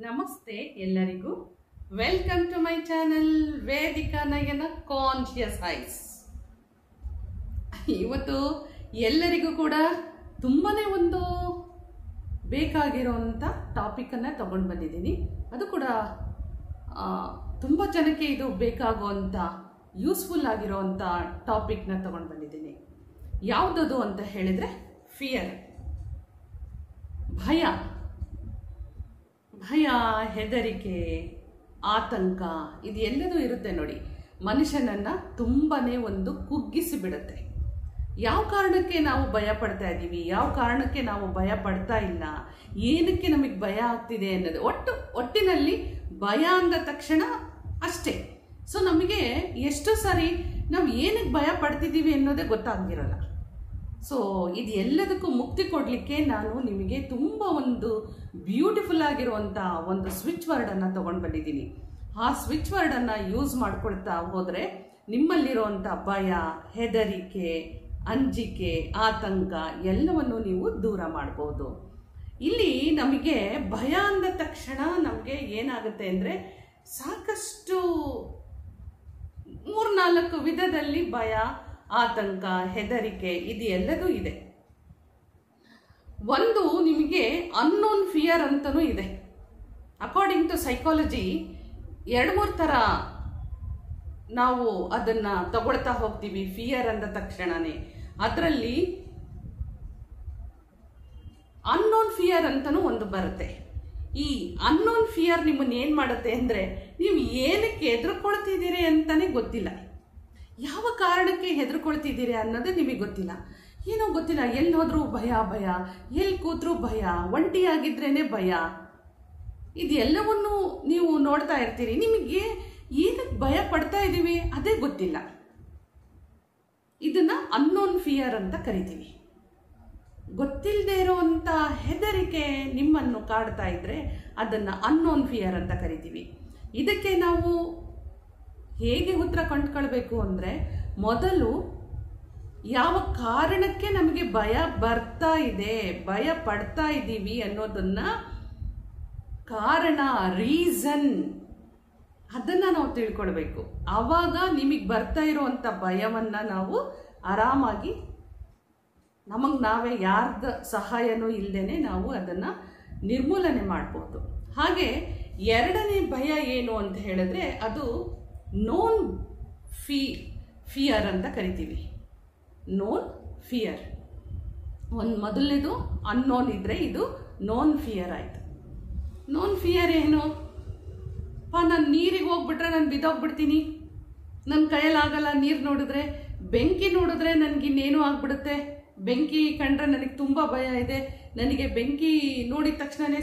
ನಮಸ್ತೆ ಎಲ್ಲರಿಗೂ. Welcome to my channel Vedika Nayana conscious eyes. ಇವತ್ತು ಎಲ್ಲರಿಗೂ ಕೂಡ ತುಂಬಾನೇ ಒಂದು ಬೇಕಾಗಿರೋಂಥ ಟಾಪಿಕನ್ನು ತಗೊಂಡು ಬಂದಿದ್ದೀನಿ. ಅದು ಕೂಡ ತುಂಬ ಜನಕ್ಕೆ ಇದು ಬೇಕಾಗುವಂಥ ಯೂಸ್ಫುಲ್ ಆಗಿರೋವಂಥ ಟಾಪಿಕ್ನ ತಗೊಂಡು ಬಂದಿದ್ದೀನಿ. ಯಾವುದದು ಅಂತ ಹೇಳಿದರೆ ಫಿಯರ್, ಭಯ, ಹೆದರಿಕೆ, ಆತಂಕ, ಇದು ಎಲ್ಲದೂ ಇರುತ್ತೆ ನೋಡಿ. ಮನುಷ್ಯನನ್ನು ತುಂಬನೇ ಒಂದು ಕುಗ್ಗಿಸಿ ಬಿಡುತ್ತೆ. ಯಾವ ಕಾರಣಕ್ಕೆ ನಾವು ಭಯ ಪಡ್ತಾ ಇದ್ದೀವಿ, ಯಾವ ಕಾರಣಕ್ಕೆ ನಾವು ಭಯ ಪಡ್ತಾ ಇಲ್ಲ, ಏನಕ್ಕೆ ನಮಗೆ ಭಯ ಆಗ್ತಿದೆ ಅನ್ನೋದು ಒಟ್ಟಿನಲ್ಲಿ ಭಯ ಅಂದ ತಕ್ಷಣ ಅಷ್ಟೇ. ಸೊ ನಮಗೆ ಎಷ್ಟು ಸಾರಿ ನಾವು ಏನಕ್ಕೆ ಭಯ ಪಡ್ತಿದ್ದೀವಿ ಅನ್ನೋದೇ ಗೊತ್ತಾಗಿರಲ್ಲ. ಸೊ ಇದು ಎಲ್ಲದಕ್ಕೂ ಮುಕ್ತಿ ಕೊಡಲಿಕ್ಕೆ ನಾನು ನಿಮಗೆ ತುಂಬ ಒಂದು ಬ್ಯೂಟಿಫುಲ್ ಆಗಿರುವಂಥ ಒಂದು ಸ್ವಿಚ್ ವರ್ಡನ್ನು ತೊಗೊಂಡು ಬಂದಿದ್ದೀನಿ. ಆ ಸ್ವಿಚ್ ವರ್ಡನ್ನು ಯೂಸ್ ಮಾಡ್ಕೊಳ್ತಾ ಹೋದರೆ ನಿಮ್ಮಲ್ಲಿರುವಂಥ ಭಯ, ಹೆದರಿಕೆ, ಅಂಜಿಕೆ, ಆತಂಕ ಎಲ್ಲವನ್ನು ನೀವು ದೂರ ಮಾಡ್ಬೋದು. ಇಲ್ಲಿ ನಮಗೆ ಭಯ ಅಂದ ತಕ್ಷಣ ನಮಗೆ ಏನಾಗುತ್ತೆ ಅಂದರೆ ಸಾಕಷ್ಟು 3-4 ವಿಧದಲ್ಲಿ ಭಯ, ಆತಂಕ, ಹೆದರಿಕೆ ಇದು ಎಲ್ಲದೂ ಇದೆ. ಒಂದು ನಿಮಗೆ ಅನ್ನೋನ್ ಫಿಯರ್ ಅಂತಲೂ ಇದೆ. ಅಕಾರ್ಡಿಂಗ್ ಟು ಸೈಕಾಲಜಿ 2-3 ಥರ ನಾವು ಅದನ್ನು ತಗೊಳ್ತಾ ಹೋಗ್ತೀವಿ. ಫಿಯರ್ ಅಂದ ತಕ್ಷಣನೇ ಅದರಲ್ಲಿ ಅನ್ನೋನ್ ಫಿಯರ್ ಅಂತಲೂ ಒಂದು ಬರುತ್ತೆ. ಈ ಅನ್ನೋನ್ ಫಿಯರ್ ನಿಮ್ಮನ್ನು ಏನು ಮಾಡುತ್ತೆ ಅಂದರೆ ನೀವು ಏನಕ್ಕೆ ಹೆದರ್ಕೊಳ್ತಿದ್ದೀರಿ ಅಂತಲೇ ಗೊತ್ತಿಲ್ಲ, ಯಾವ ಕಾರಣಕ್ಕೆ ಹೆದರ್ಕೊಳ್ತಿದ್ದೀರಿ ಅನ್ನೋದೇ ನಿಮಗೆ ಗೊತ್ತಿಲ್ಲ. ಏನೋ ಗೊತ್ತಿಲ್ಲ, ಎಲ್ಲಿ ಹೋದ್ರೂ ಭಯ, ಎಲ್ಲಿ ಕೂತ್ರೂ ಭಯ, ಒಂಟಿಯಾಗಿದ್ರೇನೆ ಭಯ, ಇದೆಲ್ಲವನ್ನು ನೀವು ನೋಡ್ತಾ ಇರ್ತೀರಿ. ನಿಮಗೆ ಏನಕ್ಕೆ ಭಯ ಪಡ್ತಾ ಇದ್ದೀವಿ ಅದೇ ಗೊತ್ತಿಲ್ಲ. ಇದನ್ನ ಅನ್ನೋನ್ ಫಿಯರ್ ಅಂತ ಕರಿತೀವಿ. ಗೊತ್ತಿಲ್ಲದೆ ಇರುವಂಥ ಹೆದರಿಕೆ ನಿಮ್ಮನ್ನು ಕಾಡ್ತಾ ಇದ್ರೆ ಅದನ್ನು ಅನ್ನೋನ್ ಫಿಯರ್ ಅಂತ ಕರಿತೀವಿ. ಇದಕ್ಕೆ ನಾವು ಹೇಗೆ ಉತ್ತರ ಕಂಡುಕೊಳ್ಬೇಕು ಅಂದರೆ ಮೊದಲು ಯಾವ ಕಾರಣಕ್ಕೆ ನಮಗೆ ಭಯ ಬರ್ತಾ ಇದೆ, ಭಯ ಪಡ್ತಾ ಇದ್ದೀವಿ ಅನ್ನೋದನ್ನ ಕಾರಣ, ರೀಸನ್ ಅದನ್ನು ನಾವು ತಿಳ್ಕೊಳ್ಬೇಕು. ಆವಾಗ ನಿಮಗೆ ಬರ್ತಾ ಇರುವಂಥ ಭಯವನ್ನು ನಾವು ಆರಾಮಾಗಿ ನಮಗೆ ನಾವೇ ಯಾರ್ದ ಸಹಾಯನೂ ಇಲ್ಲದೇನೆ ನಾವು ಅದನ್ನು ನಿರ್ಮೂಲನೆ ಮಾಡ್ಬೋದು. ಹಾಗೆ ಎರಡನೇ ಭಯ ಏನು ಅಂತ ಹೇಳಿದ್ರೆ ಅದು ನೋನ್ ಫಿಯರ್ ಅಂತ ಕರಿತೀವಿ. ನೋನ್ ಫಿಯರ್ ಒಂದು ಮೊದಲನೇದು ಅನ್ನೋನ್ ಇದ್ರೆ ಇದು ನೋನ್ ಫಿಯರ್ ಆಯಿತು. ನೋನ್ ಫಿಯರ್ ಏನು? ನಾನು ನೀರಿಗೆ ಹೋಗ್ಬಿಟ್ರೆ ನಾನು ಬಿದ್ದೋಗ್ಬಿಡ್ತೀನಿ, ನನ್ನ ಕೈಯಲ್ಲಾಗಲ್ಲ. ನೀರು ನೋಡಿದ್ರೆ, ಬೆಂಕಿ ನೋಡಿದ್ರೆ ನನಗಿನ್ನೇನೂ ಆಗ್ಬಿಡುತ್ತೆ, ಬೆಂಕಿ ಕಂಡ್ರೆ ನನಗೆ ತುಂಬ ಭಯ ಇದೆ, ನನಗೆ ಬೆಂಕಿ ನೋಡಿದ ತಕ್ಷಣವೇ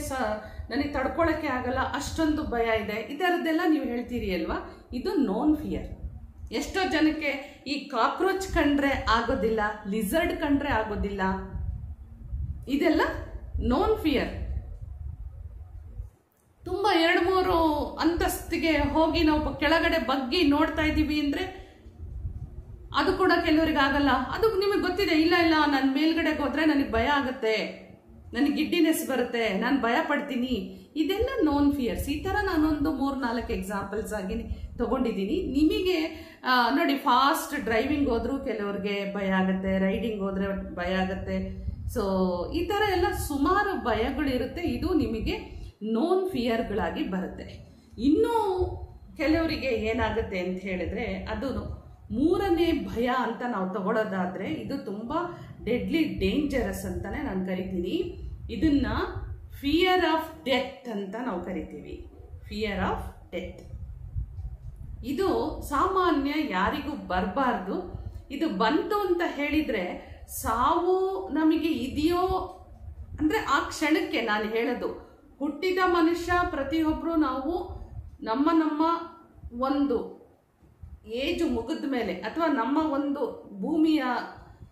ನನಗೆ ತಡ್ಕೊಳ್ಳೋಕ್ಕೆ ಆಗಲ್ಲ, ಅಷ್ಟೊಂದು ಭಯ ಇದೆ. ಈ ಥರದ್ದೆಲ್ಲ ನೀವು ಹೇಳ್ತೀರಿ ಅಲ್ವಾ, ಇದು ನೋನ್ ಫಿಯರ್. ಎಷ್ಟೋ ಜನಕ್ಕೆ ಈ ಕಾಕ್ರೋಚ್ ಕಂಡ್ರೆ ಆಗೋದಿಲ್ಲ, ಲಿಸರ್ಡ್ ಕಂಡ್ರೆ ಆಗೋದಿಲ್ಲ, ಇದೆಲ್ಲ ನೋನ್ ಫಿಯರ್. ತುಂಬ 2-3 ಅಂತಸ್ತಿಗೆ ಹೋಗಿ ನಾವು ಕೆಳಗಡೆ ಬಗ್ಗಿ ನೋಡ್ತಾ ಇದ್ದೀವಿ ಅಂದರೆ ಅದು ಕೂಡ ಕೆಲವರಿಗೆ ಆಗಲ್ಲ. ಅದು ನಿಮಗೆ ಗೊತ್ತಿದೆ, ಇಲ್ಲ ನಾನು ಮೇಲ್ಗಡೆಗೆ ಹೋದ್ರೆ ನನಗೆ ಭಯ ಆಗುತ್ತೆ, ನನಗೆ ಗಿಡ್ಡಿನೆಸ್ ಬರುತ್ತೆ, ನಾನು ಭಯ ಪಡ್ತೀನಿ. ಇದೆಲ್ಲ ನೋನ್ ಫಿಯರ್ಸ್. ಈ ಥರ ನಾನೊಂದು 3-4 ಎಕ್ಸಾಂಪಲ್ಸ್ ಆಗಿ ತಗೊಂಡಿದ್ದೀನಿ. ನಿಮಗೆ ನೋಡಿ, ಫಾಸ್ಟ್ ಡ್ರೈವಿಂಗ್ ಹೋದ್ರೂ ಕೆಲವ್ರಿಗೆ ಭಯ ಆಗುತ್ತೆ, ರೈಡಿಂಗ್ ಹೋದ್ರೆ ಭಯ ಆಗುತ್ತೆ. ಸೊ ಈ ಥರ ಎಲ್ಲ ಸುಮಾರು ಭಯಗಳಿರುತ್ತೆ. ಇದು ನಿಮಗೆ ನೋನ್ ಫಿಯರ್ಗಳಾಗಿ ಬರುತ್ತೆ. ಇನ್ನೂ ಕೆಲವರಿಗೆ ಏನಾಗುತ್ತೆ ಅಂತ ಹೇಳಿದ್ರೆ ಅದು 3ನೇ ಭಯ ಅಂತ ನಾವು ತಗೊಳ್ಳೋದಾದ್ರೆ ಇದು ತುಂಬ ಡೆಡ್ಲಿ ಡೇಂಜರಸ್ ಅಂತಾನೆ ನಾನು ಕರಿತೀನಿ. ಇದನ್ನ ಫಿಯರ್ ಆಫ್ ಡೆತ್ ಅಂತ ನಾವು ಕರಿತೀವಿ. ಫಿಯರ್ ಆಫ್ ಡೆತ್ ಇದು ಸಾಮಾನ್ಯ, ಯಾರಿಗೂ ಬರಬಾರ್ದು. ಇದು ಬಂತು ಅಂತ ಹೇಳಿದ್ರೆ ಸಾವು ನಮಗೆ ಇದೆಯೋ ಅಂದರೆ ಆ ಕ್ಷಣಕ್ಕೆ ನಾನು ಹೇಳೋದು, ಹುಟ್ಟಿದ ಮನುಷ್ಯ ಪ್ರತಿಯೊಬ್ಬರು ನಾವು ನಮ್ಮ ಒಂದು ಏಜು ಮುಗಿದ ಮೇಲೆ ಅಥವಾ ನಮ್ಮ ಒಂದು ಭೂಮಿಯ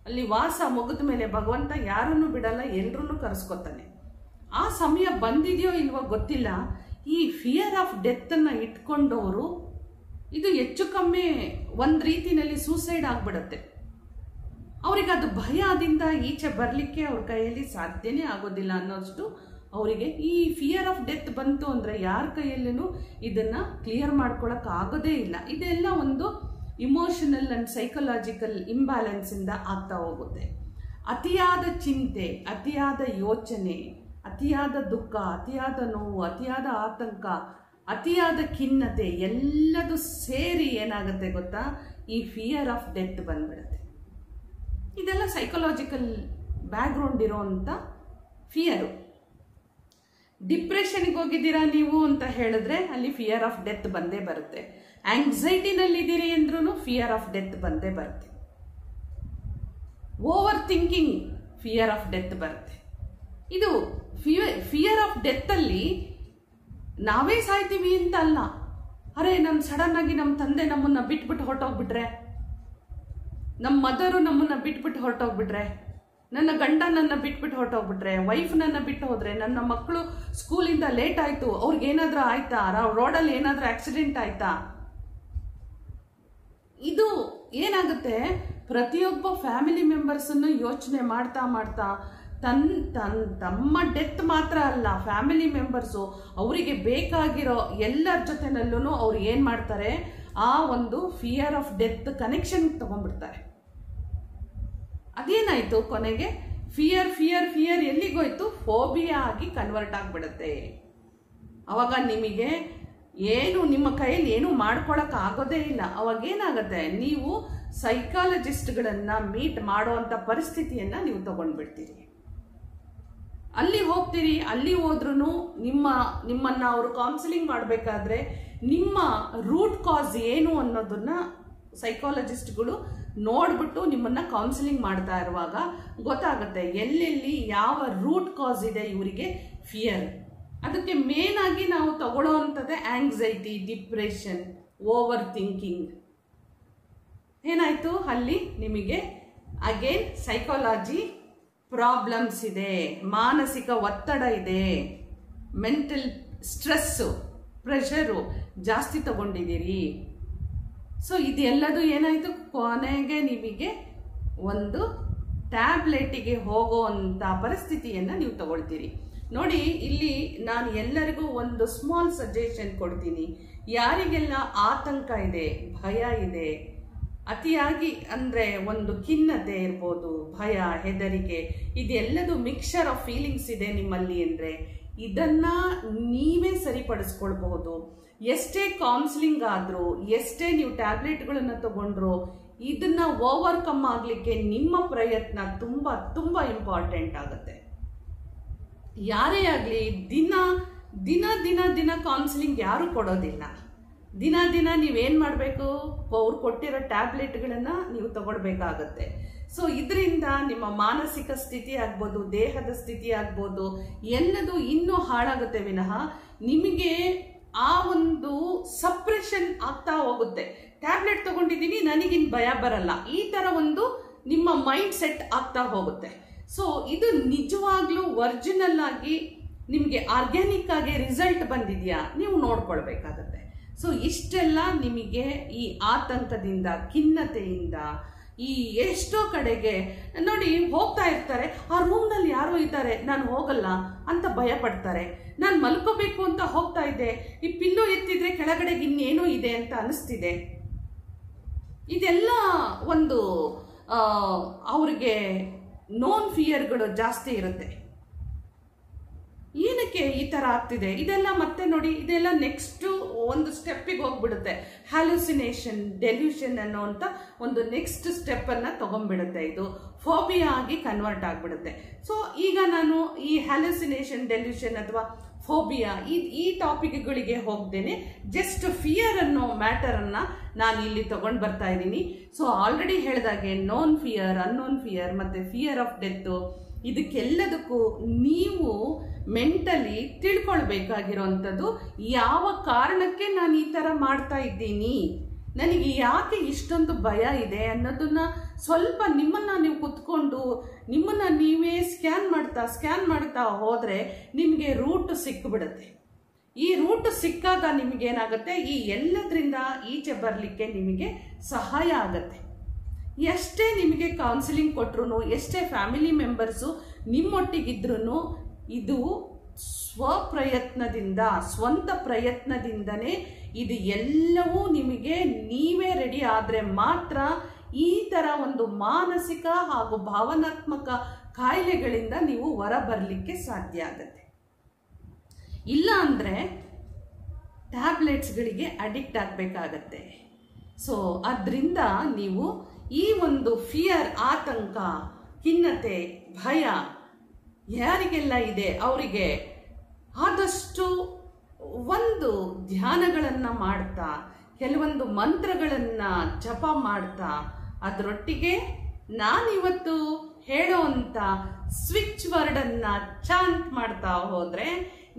ಅಲ್ಲಿ ವಾಸ ಮುಗಿದ ಮೇಲೆ ಭಗವಂತ ಯಾರನ್ನು ಬಿಡಲ್ಲ, ಎಲ್ಲರನ್ನೂ ಕರೆಸ್ಕೊತಾನೆ. ಆ ಸಮಯ ಬಂದಿದೆಯೋ ಇಲ್ವೋ ಗೊತ್ತಿಲ್ಲ. ಈ ಫಿಯರ್ ಆಫ್ ಡೆತ್ತನ್ನು ಇಟ್ಕೊಂಡವರು ಇದು ಹೆಚ್ಚು ಕಮ್ಮಿ ಒಂದು ರೀತಿಯಲ್ಲಿ ಸೂಸೈಡ್ ಆಗಿಬಿಡುತ್ತೆ. ಅವ್ರಿಗೆ ಅದು ಭಯದಿಂದ ಈಚೆ ಬರಲಿಕ್ಕೆ ಅವ್ರ ಕೈಯಲ್ಲಿ ಸಾಧ್ಯನೇ ಆಗೋದಿಲ್ಲ ಅನ್ನೋಷ್ಟು ಅವರಿಗೆ ಈ ಫಿಯರ್ ಆಫ್ ಡೆತ್ ಬಂತು ಅಂದರೆ ಯಾರ ಕೈಯಲ್ಲೂ ಇದನ್ನು ಕ್ಲಿಯರ್ ಮಾಡ್ಕೊಳಕ್ಕೆ ಆಗೋದೇ ಇಲ್ಲ. ಇದೆಲ್ಲ ಒಂದು ಇಮೋಷನಲ್ ಆ್ಯಂಡ್ ಸೈಕಲಾಜಿಕಲ್ ಇಂಬ್ಯಾಲೆನ್ಸಿಂದ ಆಗ್ತಾ ಹೋಗುತ್ತೆ. ಅತಿಯಾದ ಚಿಂತೆ, ಅತಿಯಾದ ಯೋಚನೆ, ಅತಿಯಾದ ದುಃಖ, ಅತಿಯಾದ ನೋವು, ಅತಿಯಾದ ಆತಂಕ, ಅತಿಯಾದ ಖಿನ್ನತೆ ಎಲ್ಲದೂ ಸೇರಿ ಏನಾಗುತ್ತೆ ಗೊತ್ತಾ, ಈ ಫಿಯರ್ ಆಫ್ ಡೆತ್ ಬಂದ್ಬಿಡುತ್ತೆ. ಇದೆಲ್ಲ ಸೈಕಲಾಜಿಕಲ್ ಬ್ಯಾಕ್ಗ್ರೌಂಡ್ ಇರೋವಂಥ ಫಿಯರು. ಡಿಪ್ರೆಷನ್ಗೆ ಹೋಗಿದ್ದೀರಾ ನೀವು ಅಂತ ಹೇಳಿದ್ರೆ ಅಲ್ಲಿ ಫಿಯರ್ ಆಫ್ ಡೆತ್ ಬಂದೇ ಬರುತ್ತೆ. ಆಂಗ್ಸೈಟಿನಲ್ಲಿದ್ದೀರಿ ಅಂದ್ರೂ ಫಿಯರ್ ಆಫ್ ಡೆತ್ ಬಂದೇ ಬರುತ್ತೆ. Over thinking fear of death ಬರುತ್ತೆ. ಇದು ಫಿಯರ್ ಆಫ್ ಡೆತ್ತಲ್ಲಿ ನಾವೇ ಸಾಯ್ತೀವಿ ಅಂತ ಅಲ್ಲ. ಅರೆ ಸಡನ್ ಆಗಿ ನಮ್ಮ ತಂದೆ ನಮ್ಮನ್ನ ಬಿಟ್ಬಿಟ್ಟು ಹೊರಟೋಗ್ಬಿಟ್ರೆ, ನಮ್ಮ ಮದರು ನಮ್ಮನ್ನ ಬಿಟ್ಬಿಟ್ಟು ಹೊರಟೋಗ್ಬಿಟ್ರೆ, ನನ್ನ ಗಂಡ ನನ್ನ ಬಿಟ್ಬಿಟ್ಟು ಹೊರಟೋಗ್ಬಿಟ್ರೆ, ವೈಫ್ ನನ್ನ ಬಿಟ್ಟು ಹೋದ್ರೆ, ನನ್ನ ಮಕ್ಕಳು ಸ್ಕೂಲಿಂದ ಲೇಟ್ ಆಯ್ತು, ಅವ್ರಿಗೇನಾದ್ರೂ ಆಯ್ತಾ, ರೋಡಲ್ಲಿ ಏನಾದ್ರೂ ಆಕ್ಸಿಡೆಂಟ್ ಆಯ್ತಾ, ಇದು ಏನಾಗುತ್ತೆ ಪ್ರತಿಯೊಬ್ಬ ಫ್ಯಾಮಿಲಿ ಮೆಂಬರ್ಸನ್ನು ಯೋಚನೆ ಮಾಡ್ತಾ ಮಾಡ್ತಾ ತಮ್ಮ ಡೆತ್ ಮಾತ್ರ ಅಲ್ಲ, ಫ್ಯಾಮಿಲಿ ಮೆಂಬರ್ಸು ಅವರಿಗೆ ಬೇಕಾಗಿರೋ ಎಲ್ಲರ ಜೊತೆನಲ್ಲೂ ಅವ್ರು ಏನು ಮಾಡ್ತಾರೆ, ಆ ಒಂದು ಫಿಯರ್ ಆಫ್ ಡೆತ್ ಕನೆಕ್ಷನ್ ತಗೊಂಡ್ಬಿಡ್ತಾರೆ. ಅದೇನಾಯ್ತು ಕೊನೆಗೆ ಫಿಯರ್ ಫಿಯರ್ ಫಿಯರ್ ಎಲ್ಲಿಗೋಯ್ತು, ಫೋಬಿಯಾ ಆಗಿ ಕನ್ವರ್ಟ್ ಆಗಿಬಿಡುತ್ತೆ. ಅವಾಗ ನಿಮಗೆ ಏನು ನಿಮ್ಮ ಕೈಯಲ್ಲಿ ಏನು ಮಾಡ್ಕೊಳಕ್ ಆಗೋದೇ ಇಲ್ಲ. ಅವಾಗೇನಾಗುತ್ತೆ, ನೀವು ಸೈಕಾಲಜಿಸ್ಟ್ಗಳನ್ನು ಮೀಟ್ ಮಾಡುವಂಥ ಪರಿಸ್ಥಿತಿಯನ್ನು ನೀವು ತಗೊಂಡ್ಬಿಡ್ತೀರಿ. ಅಲ್ಲಿ ಹೋಗ್ತೀರಿ, ಅಲ್ಲಿ ಹೋದ್ರೂ ನಿಮ್ಮನ್ನು ಅವರು ಕೌನ್ಸಿಲಿಂಗ್ ಮಾಡಬೇಕಾದ್ರೆ ನಿಮ್ಮ ರೂಟ್ ಕಾಸ್ ಏನು ಅನ್ನೋದನ್ನ ಸೈಕಾಲಜಿಸ್ಟ್ಗಳು ನೋಡ್ಬಿಟ್ಟು ನಿಮ್ಮನ್ನ ಕೌನ್ಸಿಲಿಂಗ್ ಮಾಡ್ತಾ ಇರುವಾಗ ಗೊತ್ತಾಗುತ್ತೆ ಎಲ್ಲೆಲ್ಲಿ ಯಾವ ರೂಟ್ ಕಾಸ್ ಇದೆ ಇವರಿಗೆ ಫಿಯರ್. ಅದಕ್ಕೆ ಮೇನ್ ಆಗಿ ನಾವು ತಗೊಳ್ಳೋ ಅಂಥದ್ದೇ ಆಂಗ್ಸೈಟಿ, ಡಿಪ್ರೆಷನ್, ಓವರ್ ಥಿಂಕಿಂಗ್. ಏನಾಯ್ತು ಅಲ್ಲಿ ನಿಮಗೆ ಅಗೇನ್ ಸೈಕಾಲಜಿ ಪ್ರಾಬ್ಲಮ್ಸ್ ಇದೆ, ಮಾನಸಿಕ ಒತ್ತಡ ಇದೆ, ಮೆಂಟಲ್ ಸ್ಟ್ರೆಸ್ಸು, ಪ್ರೆಷರು ಜಾಸ್ತಿ ತಗೊಂಡಿದ್ದೀರಿ. ಸೊ ಇದೆಲ್ಲದು ಏನಾಯಿತು, ಕೊನೆಗೆ ನಿಮಗೆ ಒಂದು ಟ್ಯಾಬ್ಲೆಟಿಗೆ ಹೋಗೋವಂಥ ಪರಿಸ್ಥಿತಿಯನ್ನು ನೀವು ತಗೊಳ್ತೀರಿ. ನೋಡಿ, ಇಲ್ಲಿ ನಾನು ಎಲ್ಲರಿಗೂ ಒಂದು ಸ್ಮಾಲ್ ಸಜೆಷನ್ ಕೊಡ್ತೀನಿ. ಯಾರಿಗೆಲ್ಲ ಆತಂಕ ಇದೆ, ಭಯ ಇದೆ, ಅತಿಯಾಗಿ ಅಂದರೆ ಒಂದು ಖಿನ್ನತೆ ಇರ್ಬೋದು, ಭಯ, ಹೆದರಿಕೆ, ಇದೆಲ್ಲದು ಮಿಕ್ಸ್ಚರ್ ಆಫ್ ಫೀಲಿಂಗ್ಸ್ ಇದೆ ನಿಮ್ಮಲ್ಲಿ ಅಂದರೆ ಇದನ್ನ ನೀವೇ ಸರಿಪಡಿಸ್ಕೊಳ್ಬಹುದು. ಎಷ್ಟೇ ಕೌನ್ಸಿಲಿಂಗ್ ಆದರೂ, ಎಷ್ಟೇ ನೀವು ಟ್ಯಾಬ್ಲೆಟ್ಗಳನ್ನು ತಗೊಂಡ್ರು, ಇದನ್ನ ಓವರ್ಕಮ್ ಆಗಲಿಕ್ಕೆ ನಿಮ್ಮ ಪ್ರಯತ್ನ ತುಂಬ ತುಂಬ ಇಂಪಾರ್ಟೆಂಟ್ ಆಗುತ್ತೆ. ಯಾರೇ ಆಗಲಿ ದಿನ ದಿನ ದಿನ ದಿನ ಕೌನ್ಸಿಲಿಂಗ್ ಯಾರು ಕೊಡೋದಿಲ್ಲ. ದಿನ ದಿನ ನೀವೇನು ಮಾಡಬೇಕು, ಅವ್ರು ಕೊಟ್ಟಿರೋ ಟ್ಯಾಬ್ಲೆಟ್ಗಳನ್ನು ನೀವು ತಗೊಳ್ಬೇಕಾಗತ್ತೆ. ಸೊ ಇದರಿಂದ ನಿಮ್ಮ ಮಾನಸಿಕ ಸ್ಥಿತಿ ಆಗ್ಬೋದು, ದೇಹದ ಸ್ಥಿತಿ ಆಗ್ಬೋದು, ಎಲ್ಲದೂ ಇನ್ನೂ ಹಾಳಾಗುತ್ತೆ ವಿನಃ ನಿಮಗೆ ಆ ಒಂದು ಸಪ್ರೆಷನ್ ಆಗ್ತಾ ಹೋಗುತ್ತೆ. ಟ್ಯಾಬ್ಲೆಟ್ ತಗೊಂಡಿದ್ದೀನಿ, ನನಗಿನ್ ಭಯ ಬರಲ್ಲ, ಈ ಥರ ಒಂದು ನಿಮ್ಮ ಮೈಂಡ್ ಸೆಟ್ ಆಗ್ತಾ ಹೋಗುತ್ತೆ. ಸೊ ಇದು ನಿಜವಾಗ್ಲೂ ಒರಿಜಿನಲ್ ಆಗಿ ನಿಮಗೆ ಆರ್ಗ್ಯಾನಿಕ್ ಆಗಿ ರಿಸಲ್ಟ್ ಬಂದಿದೆಯಾ ನೀವು ನೋಡ್ಕೊಳ್ಬೇಕಾಗತ್ತೆ. ಸೊ ಇಷ್ಟೆಲ್ಲ ನಿಮಗೆ ಈ ಆತಂಕದಿಂದ, ಖಿನ್ನತೆಯಿಂದ, ಈ ಎಷ್ಟೋ ಕಡೆಗೆ ನೋಡಿ ಹೋಗ್ತಾ ಇರ್ತಾರೆ, ಆ ರೂಮ್ನಲ್ಲಿ ಯಾರೋ ಇದ್ದಾರೆ, ನಾನು ಹೋಗಲ್ಲ ಅಂತ ಭಯ ಪಡ್ತಾರೆ. ನಾನು ಮಲ್ಕೋಬೇಕು ಅಂತ ಹೋಗ್ತಾ ಇದ್ದೆ, ಈ ಪಿಲ್ಲೋ ಎತ್ತಿದ್ರೆ ಕೆಳಗಡೆಗೆ ಇನ್ನೇನೋ ಇದೆ ಅಂತ ಅನಿಸ್ತಿದೆ. ಇದೆಲ್ಲ ಒಂದು ಅವ್ರಿಗೆ ನೋನ್ ಫಿಯರ್ಗಳು ಜಾಸ್ತಿ ಇರುತ್ತೆ. ಏನಕ್ಕೆ ಈ ಥರ ಆಗ್ತಿದೆ ಇದೆಲ್ಲ ಮತ್ತೆ ನೋಡಿ, ಇದೆಲ್ಲ ನೆಕ್ಸ್ಟು ಒಂದು ಸ್ಟೆಪ್ಪಿಗೆ ಹೋಗ್ಬಿಡುತ್ತೆ. ಹ್ಯಾಲುಸಿನೇಷನ್, ಡೆಲ್ಯೂಷನ್ ಅನ್ನೋಂಥ ಒಂದು ನೆಕ್ಸ್ಟ್ ಸ್ಟೆಪ್ಪನ್ನು ತಗೊಂಡ್ಬಿಡುತ್ತೆ. ಇದು ಫೋಬಿಯಾ ಆಗಿ ಕನ್ವರ್ಟ್ ಆಗಿಬಿಡುತ್ತೆ. ಸೊ ಈಗ ನಾನು ಈ ಹ್ಯಾಲುಸಿನೇಷನ್, ಡೆಲ್ಯೂಷನ್ ಅಥವಾ ಫೋಬಿಯಾ ಈ ಟಾಪಿಕ್ಗಳಿಗೆ ಹೋಗ್ದೇನೆ ಜಸ್ಟ್ ಫಿಯರ್ ಅನ್ನೋ ಮ್ಯಾಟರನ್ನು ನಾನು ಇಲ್ಲಿ ತಗೊಂಡು ಬರ್ತಾ ಇದ್ದೀನಿ. ಸೊ ಆಲ್ರೆಡಿ ಹೇಳಿದಾಗೆ ನೋನ್ ಫಿಯರ್, ಅನ್ನೋನ್ ಫಿಯರ್ ಮತ್ತು ಫಿಯರ್ ಆಫ್ ಡೆತ್ತು, ಇದಕ್ಕೆಲ್ಲದಕ್ಕೂ ನೀವು ಮೆಂಟಲಿ ತಿಳ್ಕೊಳ್ಬೇಕಾಗಿರೋವಂಥದ್ದು ಯಾವ ಕಾರಣಕ್ಕೆ ನಾನು ಈ ಥರ ಮಾಡ್ತಾ ಇದ್ದೀನಿ, ನನಗೆ ಯಾಕೆ ಇಷ್ಟೊಂದು ಭಯ ಇದೆ ಅನ್ನೋದನ್ನ ಸ್ವಲ್ಪ ನಿಮ್ಮನ್ನು ನೀವು ಕುತ್ಕೊಂಡು ನಿಮ್ಮನ್ನು ನೀವೇ ಸ್ಕ್ಯಾನ್ ಮಾಡ್ತಾ ಹೋದರೆ ನಿಮಗೆ ರೂಟ್ ಸಿಕ್ಕಿಬಿಡುತ್ತೆ. ಈ ರೂಟ್ ಸಿಕ್ಕಾಗ ನಿಮಗೇನಾಗುತ್ತೆ, ಈ ಎಲ್ಲದರಿಂದ ಈಚೆ ಬರಲಿಕ್ಕೆ ನಿಮಗೆ ಸಹಾಯ ಆಗುತ್ತೆ. ಎಷ್ಟೇ ನಿಮಗೆ ಕೌನ್ಸಿಲಿಂಗ್ ಕೊಟ್ಟರು, ಎಷ್ಟೇ ಫ್ಯಾಮಿಲಿ ಮೆಂಬರ್ಸು ನಿಮ್ಮೊಟ್ಟಿಗಿದ್ರೂ ಇದು ಸ್ವಪ್ರಯತ್ನದಿಂದ, ಸ್ವಂತ ಪ್ರಯತ್ನದಿಂದನೇ ಇದು ಎಲ್ಲವೂ ನಿಮಗೆ ನೀವೇ ರೆಡಿ ಆದರೆ ಮಾತ್ರ ಈ ಥರ ಒಂದು ಮಾನಸಿಕ ಹಾಗೂ ಭಾವನಾತ್ಮಕ ಕಾಯಿಲೆಗಳಿಂದ ನೀವು ಹೊರ ಬರಲಿಕ್ಕೆ ಸಾಧ್ಯ ಆಗುತ್ತೆ. ಇಲ್ಲ ಅಂದರೆ ಟ್ಯಾಬ್ಲೆಟ್ಸ್ಗಳಿಗೆ ಅಡಿಕ್ಟ್ ಆಗಬೇಕಾಗತ್ತೆ. ಸೊ ಅದರಿಂದ ನೀವು ಈ ಒಂದು ಫಿಯರ್, ಆತಂಕ, ಖಿನ್ನತೆ, ಭಯ ಯಾರಿಗೆಲ್ಲ ಇದೆ ಅವರಿಗೆ ಆದಷ್ಟು ಒಂದು ಧ್ಯಾನಗಳನ್ನು ಮಾಡ್ತಾ, ಕೆಲವೊಂದು ಮಂತ್ರಗಳನ್ನು ಜಪ ಮಾಡ್ತಾ, ಅದರೊಟ್ಟಿಗೆ ನಾನಿವತ್ತು ಹೇಳೋವಂಥ ಸ್ವಿಚ್ ವರ್ಡನ್ನು ಚಾಂಟ್ ಮಾಡ್ತಾ ಹೋದರೆ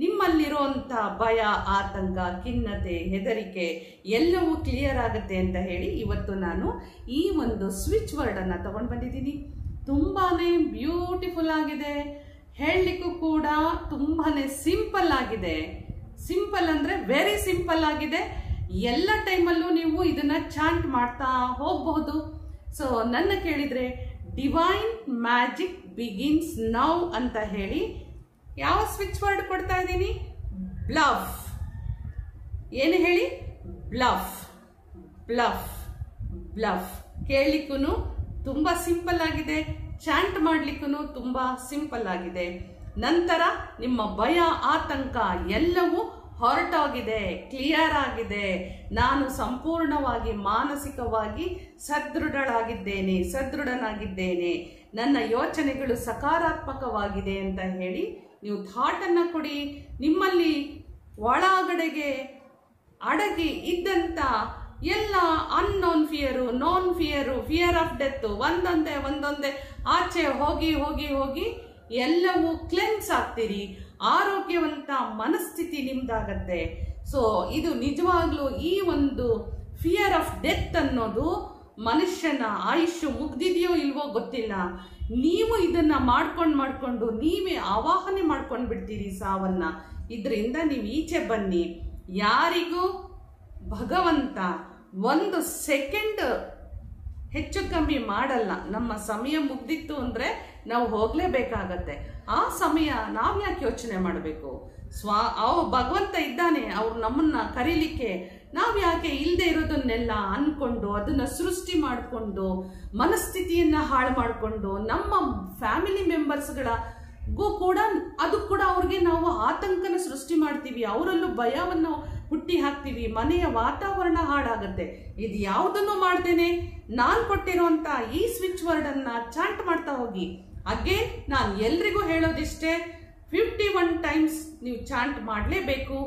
ನಿಮ್ಮಲ್ಲಿರುವಂಥ ಭಯ, ಆತಂಕ, ಖಿನ್ನತೆ, ಹೆದರಿಕೆ ಎಲ್ಲವೂ ಕ್ಲಿಯರ್ ಆಗುತ್ತೆ ಅಂತ ಹೇಳಿ ಇವತ್ತು ನಾನು ಈ ಒಂದು ಸ್ವಿಚ್ ವರ್ಡನ್ನು ತಗೊಂಡು ಬಂದಿದ್ದೀನಿ. ತುಂಬಾ ಬ್ಯೂಟಿಫುಲ್ ಆಗಿದೆ, ಹೇಳಲಿಕ್ಕೂ ಕೂಡ ತುಂಬಾ ಸಿಂಪಲ್ ಆಗಿದೆ. ಸಿಂಪಲ್ ಅಂದರೆ ವೆರಿ ಸಿಂಪಲ್ ಆಗಿದೆ. ಎಲ್ಲ ಟೈಮಲ್ಲೂ ನೀವು ಇದನ್ನು ಚಾಂಟ್ ಮಾಡ್ತಾ ಹೋಗಬಹುದು. ಸೊ ನನ್ನ ಕೇಳಿದರೆ ಡಿವೈನ್ ಮ್ಯಾಜಿಕ್ ಬಿಗಿನ್ಸ್ ನೌ ಅಂತ ಹೇಳಿ ಯಾವ ಸ್ವಿಚ್ ವರ್ಡ್ ಕೊಡ್ತಾ ಇದ್ದೀನಿ? ಬ್ಲಫ್. ಏನು ಹೇಳಿ? Bluff, bluff, bluff. ಕೇಳಲಿಕ್ಕೂ ತುಂಬ ಸಿಂಪಲ್ ಆಗಿದೆ, ಚಾಂಟ್ ಮಾಡಲಿಕ್ಕೂ ತುಂಬ ಸಿಂಪಲ್ ಆಗಿದೆ. ನಂತರ ನಿಮ್ಮ ಭಯ, ಆತಂಕ ಎಲ್ಲವೂ ಹೊರಟೋಗಿದೆ, ಕ್ಲಿಯರ್ ಆಗಿದೆ. ನಾನು ಸಂಪೂರ್ಣವಾಗಿ ಮಾನಸಿಕವಾಗಿ ಸದೃಢನಾಗಿದ್ದೇನೆ, ನನ್ನ ಯೋಚನೆಗಳು ಸಕಾರಾತ್ಮಕವಾಗಿದೆ ಅಂತ ಹೇಳಿ ನೀವು ಥಾಟನ್ನು ಕೊಡಿ. ನಿಮ್ಮಲ್ಲಿ ಒಳಗಡೆಗೆ ಅಡಗಿ ಇದ್ದಂಥ ಎಲ್ಲ unknown fear, known fear, fear of death ಒಂದೊಂದೇ ಆಚೆ ಹೋಗಿ ಹೋಗಿ ಹೋಗಿ ಎಲ್ಲವೂ ಕ್ಲೆನ್ಸ್ ಆಗ್ತೀರಿ. ಆರೋಗ್ಯವಂತ ಮನಸ್ಥಿತಿ ನಿಮ್ದಾಗತ್ತೆ. ಸೊ ಇದು ನಿಜವಾಗ್ಲೂ ಈ ಒಂದು ಫಿಯರ್ ಆಫ್ ಡೆತ್ ಅನ್ನೋದು ಮನುಷ್ಯನ ಆಯುಷ್ಯ ಮುಗ್ದಿದೆಯೋ ಇಲ್ವೋ ಗೊತ್ತಿಲ್ಲ. ನೀವು ಇದನ್ನ ಮಾಡ್ಕೊಂಡು ನೀವೇ ಆವಾಹನೆ ಮಾಡ್ಕೊಂಡು ಬಿಡ್ತೀರಿ ಸಾವನ್ನ. ಇದರಿಂದ ನೀವು ಈಚೆ ಬನ್ನಿ. ಯಾರಿಗೂ ಭಗವಂತ ಒಂದು ಸೆಕೆಂಡ್ ಹೆಚ್ಚು ಕಮ್ಮಿ ಮಾಡಲ್ಲ. ನಮ್ಮ ಸಮಯ ಮುಗ್ದಿತ್ತು ಅಂದರೆ ನಾವು ಹೋಗಲೇಬೇಕಾಗತ್ತೆ. ಆ ಸಮಯ ನಾವು ಯಾಕೆ ಯೋಚನೆ ಮಾಡಬೇಕು? ಭಗವಂತ ಇದ್ದಾನೆ, ಅವ್ರು ನಮ್ಮನ್ನ ಕರೀಲಿಕ್ಕೆ. ನಾವು ಯಾಕೆ ಇಲ್ಲದೆ ಇರೋದನ್ನೆಲ್ಲ ಅನ್ಕೊಂಡು ಅದನ್ನು ಸೃಷ್ಟಿ ಮಾಡಿಕೊಂಡು ಮನಸ್ಥಿತಿಯನ್ನು ಹಾಳು ಮಾಡಿಕೊಂಡು ನಮ್ಮ ಫ್ಯಾಮಿಲಿ ಮೆಂಬರ್ಸ್ಗಳಿಗೂ ಕೂಡ ಅವ್ರಿಗೆ ನಾವು ಆತಂಕನ ಸೃಷ್ಟಿ ಮಾಡ್ತೀವಿ, ಅವರಲ್ಲೂ ಭಯವನ್ನು ಹುಟ್ಟಿ ಹಾಕ್ತೀವಿ, ಮನೆಯ ವಾತಾವರಣ ಹಾಳಾಗತ್ತೆ. ಇದು ಯಾವುದನ್ನು ಮಾಡ್ದೇನೆ ನಾನು ಕೊಟ್ಟಿರೋಂಥ ಈ ಸ್ವಿಚ್ ವರ್ಡನ್ನು ಚಾಂಟ್ ಮಾಡ್ತಾ ಹೋಗಿ. ಅಗೇನ್ ನಾನು ಎಲ್ರಿಗೂ ಹೇಳೋದಿಷ್ಟೇ, 51 ಟೈಮ್ಸ್ ನೀವು ಚಾಂಟ್ ಮಾಡಲೇಬೇಕು.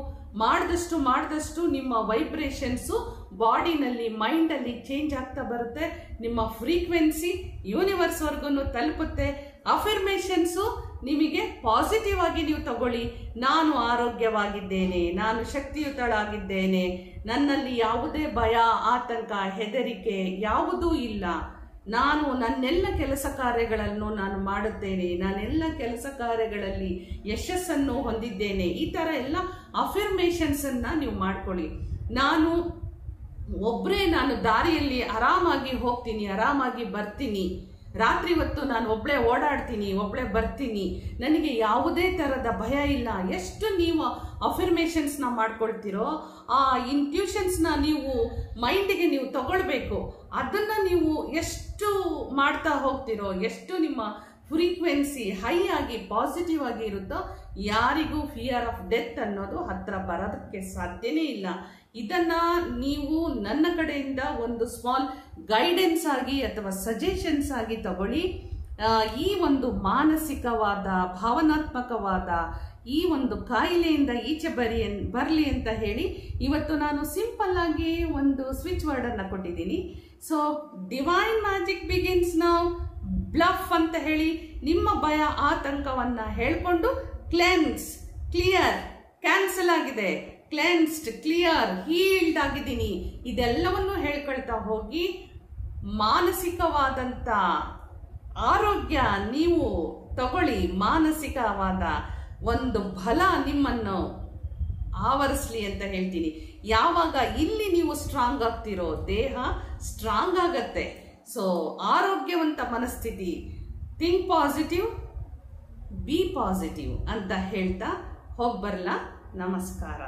ಮಾಡಿದಷ್ಟು ನಿಮ್ಮ ವೈಬ್ರೇಷನ್ಸು ಬಾಡಿನಲ್ಲಿ, ಮೈಂಡಲ್ಲಿ ಚೇಂಜ್ ಆಗ್ತಾ ಬರುತ್ತೆ. ನಿಮ್ಮ ಫ್ರೀಕ್ವೆನ್ಸಿ ಯೂನಿವರ್ಸ್ವರೆಗೂ ತಲುಪುತ್ತೆ. ಅಫರ್ಮೇಷನ್ಸು ನಿಮಗೆ ಪಾಸಿಟಿವ್ ಆಗಿ ನೀವು ತಗೊಳ್ಳಿ. ನಾನು ಆರೋಗ್ಯವಾಗಿದ್ದೇನೆ, ನಾನು ಶಕ್ತಿಯುತಳಾಗಿದ್ದೇನೆ, ನನ್ನಲ್ಲಿ ಯಾವುದೇ ಭಯ, ಆತಂಕ, ಹೆದರಿಕೆ ಯಾವುದೂ ಇಲ್ಲ, ನಾನು ನನ್ನೆಲ್ಲ ಕೆಲಸ ಕಾರ್ಯಗಳನ್ನು ನಾನು ಮಾಡುತ್ತೇನೆ, ನಾನೆಲ್ಲ ಕೆಲಸ ಕಾರ್ಯಗಳಲ್ಲಿ ಯಶಸ್ಸನ್ನು ಹೊಂದಿದ್ದೇನೆ. ಈ ಥರ ಎಲ್ಲ ಅಫರ್ಮೇಷನ್ಸನ್ನು ನೀವು ಮಾಡ್ಕೊಳ್ಳಿ. ನಾನು ದಾರಿಯಲ್ಲಿ ಆರಾಮಾಗಿ ಹೋಗ್ತೀನಿ, ಆರಾಮಾಗಿ ಬರ್ತೀನಿ, ರಾತ್ರಿ ಹೊತ್ತು ನಾನು ಒಬ್ಬಳೇ ಓಡಾಡ್ತೀನಿ, ಒಬ್ಬಳೇ ಬರ್ತೀನಿ, ನನಗೆ ಯಾವುದೇ ಥರದ ಭಯ ಇಲ್ಲ. ಎಷ್ಟು ನೀವು ಅಫರ್ಮೇಷನ್ಸ್ನ ಮಾಡ್ಕೊಳ್ತೀರೋ ಆ ಇಂಟ್ಯೂಷನ್ಸ್ನ ನೀವು ಮೈಂಡಿಗೆ ನೀವು ತಗೊಳ್ಬೇಕು. ಅದನ್ನು ನೀವು ಎಷ್ಟು ಮಾಡ್ತಾ ಹೋಗ್ತಿರೋ, ಎಷ್ಟು ನಿಮ್ಮ ಫ್ರೀಕ್ವೆನ್ಸಿ ಹೈ ಆಗಿ ಪಾಸಿಟಿವ್ ಆಗಿ ಇರುತ್ತೋ, ಯಾರಿಗೂ ಫಿಯರ್ ಆಫ್ ಡೆತ್ ಅನ್ನೋದು ಹತ್ರ ಬರೋದಕ್ಕೆ ಸಾಧ್ಯನೇ ಇಲ್ಲ. ಇದನ್ನ ನೀವು ನನ್ನ ಕಡೆಯಿಂದ ಒಂದು ಸ್ಮಾಲ್ ಗೈಡೆನ್ಸ್ ಆಗಿ ಅಥವಾ ಸಜೆಷನ್ಸ್ ಆಗಿ ತಗೊಳ್ಳಿ. ಈ ಒಂದು ಮಾನಸಿಕವಾದ, ಭಾವನಾತ್ಮಕವಾದ ಈ ಒಂದು ಕಾಯಿಲೆಯಿಂದ ಈಚೆ ಬರಲಿ ಅಂತ ಹೇಳಿ ಇವತ್ತು ನಾನು ಸಿಂಪಲ್ ಆಗಿ ಒಂದು ಸ್ವಿಚ್ ವರ್ಡನ್ನು ಕೊಟ್ಟಿದ್ದೀನಿ. So divine magic begins now. Bluff ಅಂತ ಹೇಳಿ ನಿಮ್ಮ ಭಯ, ಆತಂಕವನ್ನು ಹೇಳ್ಕೊಂಡು ಕ್ಲೆನ್ಸ್, ಕ್ಲಿಯರ್, ಕ್ಯಾನ್ಸಲ್ ಆಗಿದೆ, ಕ್ಲೆನ್ಸ್ಡ್, ಕ್ಲಿಯರ್, ಹೀಲ್ಡ್ ಆಗಿದ್ದೀನಿ, ಇದೆಲ್ಲವನ್ನು ಹೇಳ್ಕೊಳ್ತಾ ಹೋಗಿ ಮಾನಸಿಕವಾದಂಥ ಆರೋಗ್ಯ ನೀವು ತಗೊಳ್ಳಿ. ಮಾನಸಿಕವಾದ ಒಂದು ಬಲ ನಿಮ್ಮನ್ನು ಆವರಿಸಲಿ ಅಂತ ಹೇಳ್ತೀನಿ. ಯಾವಾಗ ಇಲ್ಲಿ ನೀವು ಸ್ಟ್ರಾಂಗ್ ಆಗ್ತಿರೋ, ದೇಹ ಸ್ಟ್ರಾಂಗ್ ಆಗತ್ತೆ. ಸೊ ಆರೋಗ್ಯವಂತ ಮನಸ್ಥಿತಿ, ಥಿಂಕ್ ಪಾಸಿಟಿವ್, ಬಿ ಪಾಸಿಟಿವ್ ಅಂತ ಹೇಳ್ತಾ ಹೋಗಿ ಬರಲ್ಲ. ನಮಸ್ಕಾರ.